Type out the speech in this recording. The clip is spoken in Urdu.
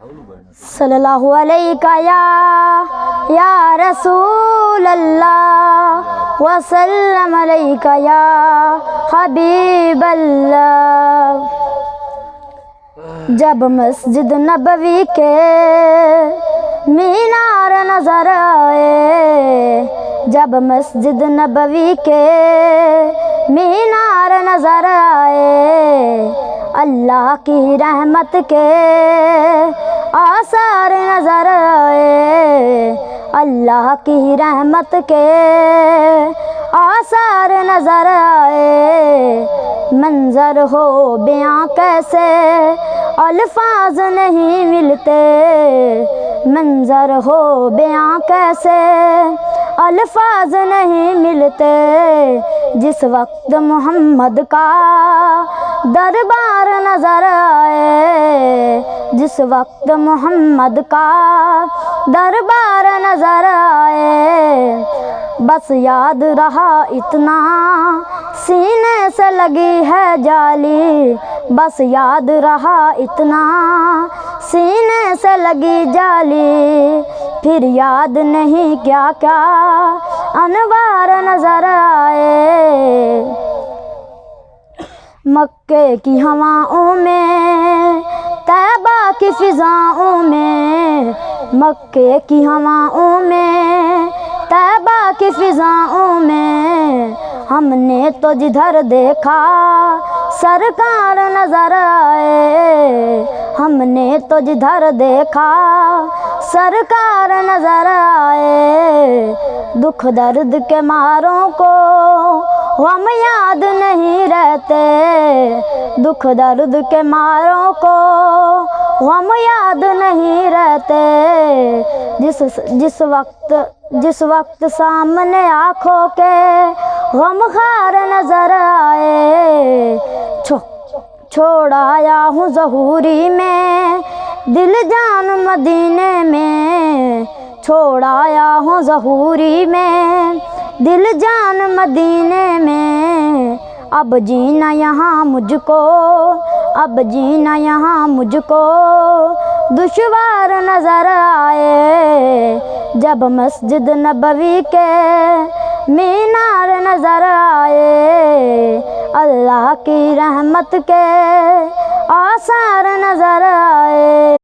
صلی اللہ علیہ یا رسول اللہ وسلم علیہ یا حبیب اللہ۔ جب مسجد نبوی کے مینار نظر آئے، جب مسجد نبوی کے مینار نظر آئے، اللہ کی رحمت کے آثار نظر آئے، اللہ کی رحمت کے آثار نظر آئے۔ منظر ہو بیاں کیسے الفاظ نہیں ملتے، منظر ہو بیاں کیسے الفاظ نہیں ملتے۔ جس وقت محمد کا دربار نظر آئے، جس وقت محمد کا دربار نظر آئے، بس یاد رہا اتنا سینے سے لگی ہے جالی، بس یاد رہا اتنا سینے سے لگی جالی، پھر یاد نہیں کیا کیا انوار نظر آئے۔ مکے کی ہواؤں میں، طیبہ کی فضاؤں میں، مکے کی ہواؤں میں، طیبہ کی فضاؤں میں، ہم نے تو جدھر دیکھا سرکار نظر آئے، ہم نے تو جدھر دیکھا سرکار نظر آئے۔ دکھ درد کے ماروں کو ہم یاد نہیں رہتے، دکھ درد کے ماروں کو ہم یاد نہیں رہتے۔ جس وقت سامنے آنکھوں کے غمخوار نظر آئے، چھوڑ آیا ہوں ظہوری میں دل جان مدینے میں، چھوڑ آیا ہوں ظہوری میں دل جان مدینے میں۔ اب جینا یہاں مجھ کو، اب جینا یہاں مجھ کو دشوار نظر آئے، جب مسجد نبوی کے مینار نظر آئے، اللہ کی رحمت کے آثار نظر آئے۔